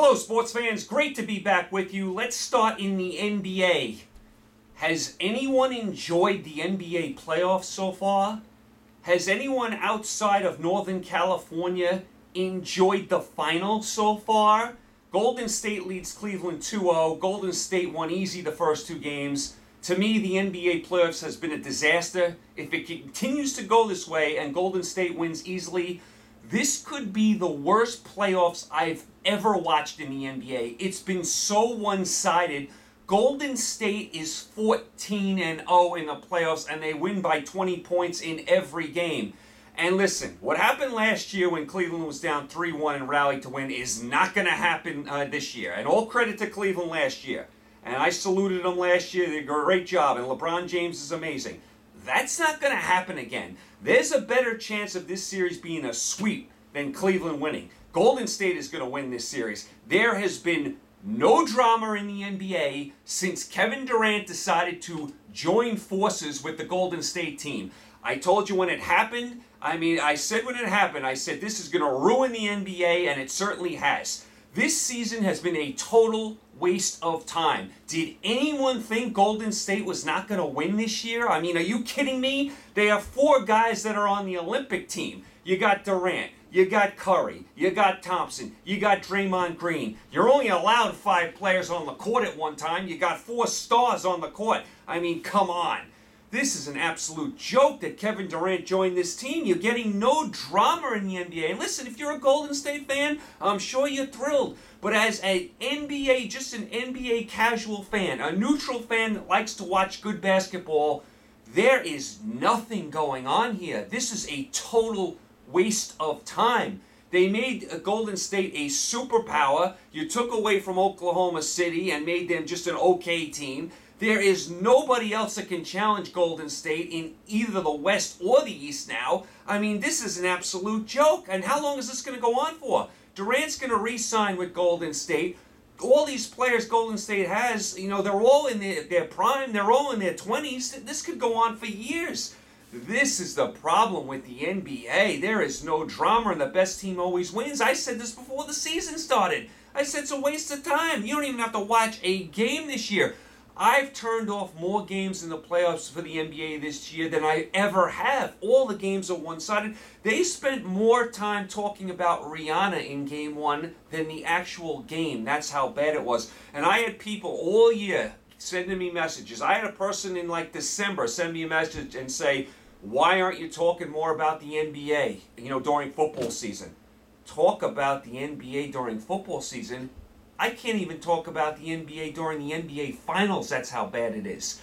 Hello, sports fans. Great to be back with you. Let's start in the NBA. Has anyone enjoyed the NBA playoffs so far? Has anyone outside of Northern California enjoyed the finals so far? Golden State leads Cleveland 2-0. Golden State won easy the first two games. To me, the NBA playoffs has been a disaster. If it continues to go this way and Golden State wins easily, this could be the worst playoffs I've ever watched in the NBA. It's been so one-sided. Golden State is 14-0 in the playoffs, and they win by 20 points in every game. And listen, what happened last year when Cleveland was down 3-1 and rallied to win is not going to happen this year. And all credit to Cleveland last year. And I saluted them last year. They did a great job, and LeBron James is amazing. That's not going to happen again. There's a better chance of this series being a sweep than Cleveland winning. Golden State is going to win this series. There has been no drama in the NBA since Kevin Durant decided to join forces with the Golden State team. I told you when it happened. I said when it happened, I said this is going to ruin the NBA, and it certainly has. This season has been a total waste of time. Did anyone think Golden State was not going to win this year? Are you kidding me? They have four guys that are on the Olympic team. You got Durant, you got Curry, you got Thompson, you got Draymond Green. You're only allowed 5 players on the court at one time. You got 4 stars on the court. Come on. This is an absolute joke that Kevin Durant joined this team. You're getting no drama in the NBA. And listen, if you're a Golden State fan, I'm sure you're thrilled. But as an NBA, just an NBA casual fan, a neutral fan that likes to watch good basketball, there is nothing going on here. This is a total waste of time. They made Golden State a superpower. You took away from Oklahoma City and made them just an okay team. There is nobody else that can challenge Golden State in either the West or the East now. This is an absolute joke. And how long is this going to go on for? Durant's going to re-sign with Golden State. All these players Golden State has, they're all in their prime. They're all in their 20s. This could go on for years. This is the problem with the NBA. There is no drama, and the best team always wins. I said this before the season started. I said it's a waste of time. You don't even have to watch a game this year. I've turned off more games in the playoffs for the NBA this year than I ever have. All the games are one-sided. They spent more time talking about Rihanna in Game 1 than the actual game. That's how bad it was. And I had people all year sending me messages. I had a person in December send me a message and say, why aren't you talking more about the NBA, during football season? Talk about the NBA during football season? I can't even talk about the NBA during the NBA Finals. That's how bad it is.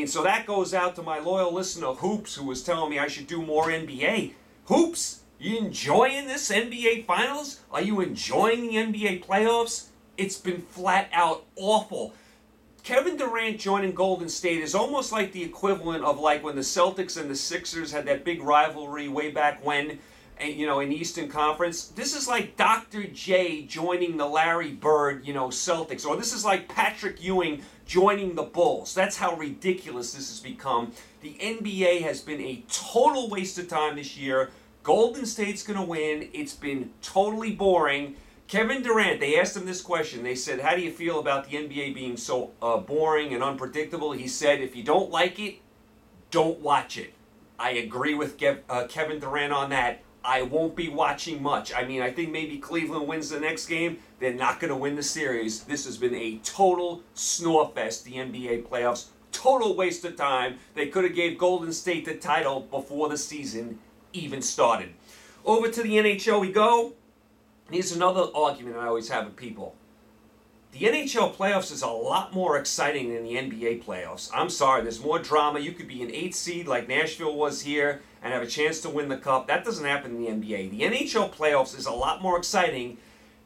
So that goes out to my loyal listener, Hoops, who was telling me I should do more NBA. Hoops, you enjoying this NBA Finals? Are you enjoying the NBA playoffs? It's been flat out awful. Kevin Durant joining Golden State is almost like the equivalent of when the Celtics and the Sixers had that big rivalry way back when, in the Eastern Conference. This is like Dr. J joining the Larry Bird, Celtics. Or this is like Patrick Ewing joining the Bulls. That's how ridiculous this has become. The NBA has been a total waste of time this year. Golden State's going to win. It's been totally boring. Kevin Durant, they asked him this question. They said, how do you feel about the NBA being so boring and unpredictable? He said, if you don't like it, don't watch it. I agree with Kevin Durant on that. I won't be watching much. I think maybe Cleveland wins the next game. They're not going to win the series. This has been a total snore fest, the NBA playoffs. Total waste of time. They could have gave Golden State the title before the season even started. Over to the NHL we go. Here's another argument I always have with people. The NHL playoffs is a lot more exciting than the NBA playoffs. I'm sorry, there's more drama. You could be an 8th seed like Nashville was here and have a chance to win the cup. That doesn't happen in the NBA. The NHL playoffs is a lot more exciting,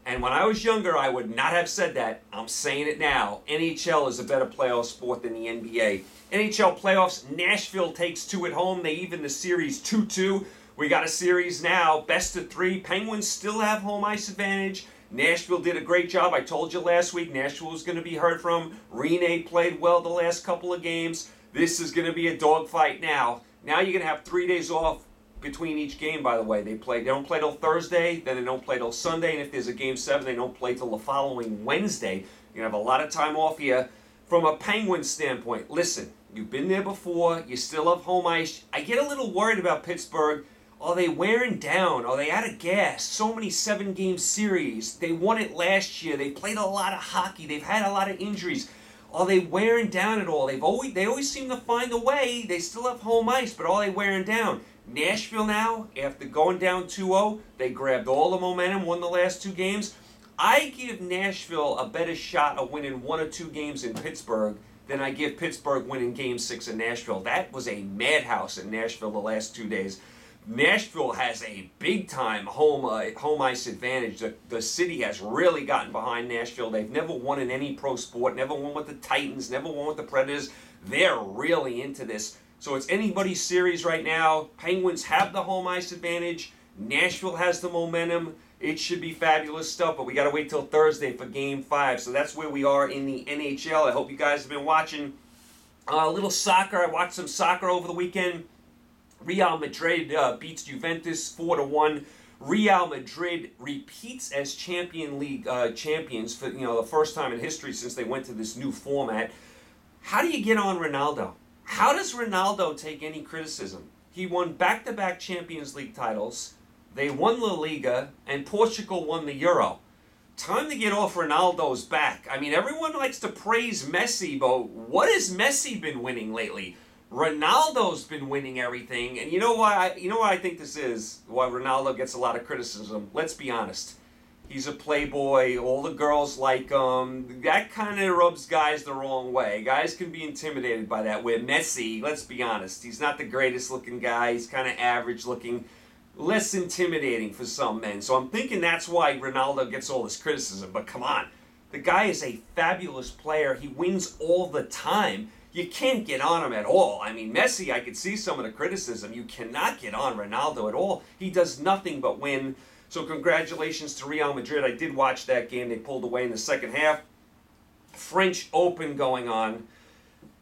and when I was younger, I would not have said that. I'm saying it now. NHL is a better playoff sport than the NBA. NHL playoffs, Nashville takes 2 at home. They even the series 2-2. We got a series now, best of 3. Penguins still have home ice advantage. Nashville did a great job. I told you last week Nashville was going to be heard from. Rene played well the last couple of games. This is going to be a dogfight now. Now you're going to have 3 days off between each game, by the way. They don't play till Thursday, then they don't play till Sunday, and if there's a Game 7, they don't play till the following Wednesday. You have a lot of time off here. From a Penguins standpoint, listen, you've been there before, you still have home ice. I get a little worried about Pittsburgh. Are they wearing down? Are they out of gas? So many 7-game series. They won it last year. They played a lot of hockey. They've had a lot of injuries. Are they wearing down at all? They always seem to find a way. They still have home ice, but are they wearing down? Nashville now, after going down 2-0, they grabbed all the momentum, won the last 2 games. I give Nashville a better shot of winning 1 or 2 games in Pittsburgh than I give Pittsburgh winning Game 6 in Nashville. That was a madhouse in Nashville the last 2 days. Nashville has a big-time home ice advantage. The city has really gotten behind Nashville. They've never won in any pro sport, never won with the Titans, never won with the Predators. They're really into this. So it's anybody's series right now. Penguins have the home ice advantage. Nashville has the momentum. It should be fabulous stuff, but we got to wait till Thursday for Game 5. So that's where we are in the NHL. I hope you guys have been watching a little soccer. I watched some soccer over the weekend. Real Madrid beats Juventus 4-1. Real Madrid repeats as Champions League champions for the first time in history since they went to this new format. How do you get on Ronaldo? How does Ronaldo take any criticism? He won back-to-back Champions League titles. They won La Liga, and Portugal won the Euro. Time to get off Ronaldo's back. I mean, everyone likes to praise Messi, but what has Messi been winning lately? Ronaldo's been winning everything, and you know why I think this is? Why Ronaldo gets a lot of criticism? Let's be honest. He's a playboy. All the girls like him. That kind of rubs guys the wrong way. Guys can be intimidated by that. Where Messi, let's be honest, he's not the greatest looking guy. He's kind of average looking. Less intimidating for some men. So I'm thinking that's why Ronaldo gets all this criticism. But come on. The guy is a fabulous player. He wins all the time. You can't get on him at all. I mean, Messi, I could see some of the criticism. You cannot get on Ronaldo at all. He does nothing but win. So congratulations to Real Madrid. I did watch that game. They pulled away in the second half. French Open going on.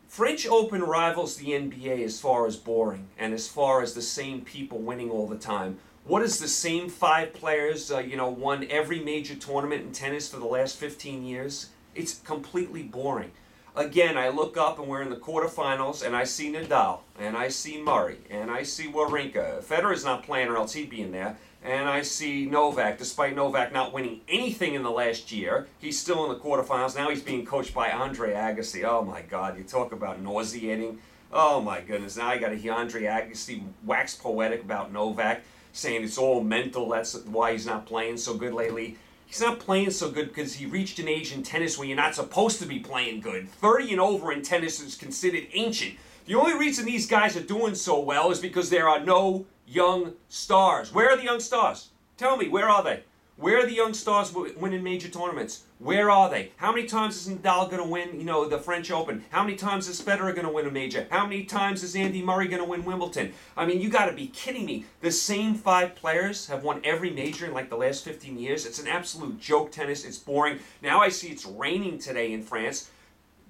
French Open rivals the NBA as far as boring and as far as the same people winning all the time. What is the same 5 players, won every major tournament in tennis for the last 15 years? It's completely boring. Again, I look up and we're in the quarterfinals, and I see Nadal, and I see Murray, and I see Wawrinka. Federer's not playing, or else he'd be in there. And I see Novak, despite Novak not winning anything in the last year. He's still in the quarterfinals. Now he's being coached by Andre Agassi. Oh, my God, you talk about nauseating. Oh, my goodness. Now I got to hear Andre Agassi wax poetic about Novak, saying it's all mental. That's why he's not playing so good lately. He's not playing so good because he reached an age in tennis where you're not supposed to be playing good. 30 and over in tennis is considered ancient. The only reason these guys are doing so well is because there are no young stars. Where are the young stars? Tell me, where are they? Where are the young stars winning major tournaments? Where are they? How many times is Nadal going to win, the French Open? How many times is Federer going to win a major? How many times is Andy Murray going to win Wimbledon? I mean, you got to be kidding me. The same 5 players have won every major in like the last 15 years. It's an absolute joke tennis. It's boring. Now I see it's raining today in France.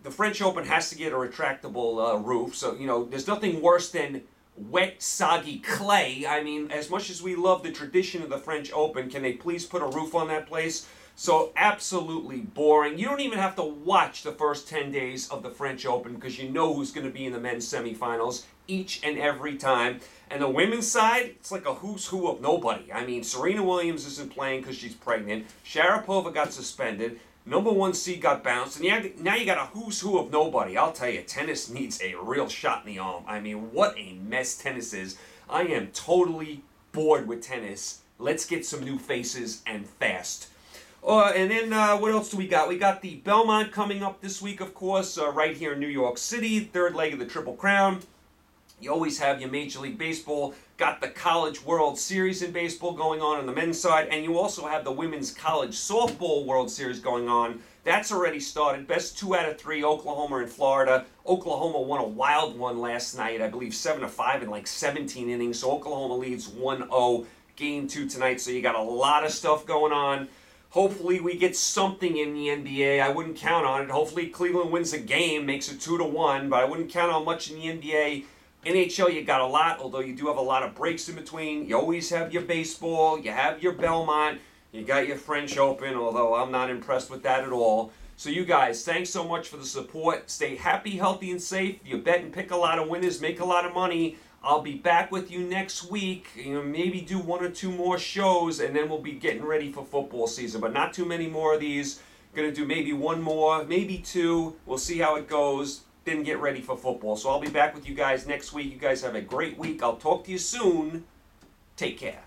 The French Open has to get a retractable roof. So, there's nothing worse than wet, soggy clay. I mean, as much as we love the tradition of the French Open, can they please put a roof on that place? So absolutely boring. You don't even have to watch the first 10 days of the French Open because you know who's going to be in the men's semifinals each and every time. And the women's side, it's like a who's who of nobody. I mean, Serena Williams isn't playing because she's pregnant. Sharapova got suspended. Number 1 seed got bounced, and now you got a who's who of nobody. I'll tell you, tennis needs a real shot in the arm. I mean, what a mess tennis is. I am totally bored with tennis. Let's get some new faces and fast. And then what else do we got? We got the Belmont coming up this week, of course, right here in New York City. 3rd leg of the Triple Crown. You always have your Major League Baseball. Got the College World Series in baseball going on the men's side. And you also have the Women's College Softball World Series going on. That's already started. Best 2 out of 3, Oklahoma and Florida. Oklahoma won a wild one last night. I believe 7-5 in like 17 innings. So Oklahoma leads 1-0. Game 2 tonight. So you got a lot of stuff going on. Hopefully we get something in the NBA. I wouldn't count on it. Hopefully Cleveland wins a game, makes it 2-1. But I wouldn't count on much in the NBA. NHL, you got a lot, although you do have a lot of breaks in between. You always have your baseball, you have your Belmont, you got your French Open, although I'm not impressed with that at all. So you guys, thanks so much for the support. Stay happy, healthy, and safe. You bet and pick a lot of winners, make a lot of money. I'll be back with you next week. Maybe do 1 or 2 more shows, and then we'll be getting ready for football season. But not too many more of these. Gonna do maybe 1 more, maybe 2. We'll see how it goes. Then get ready for football. So I'll be back with you guys next week. You guys have a great week. I'll talk to you soon. Take care.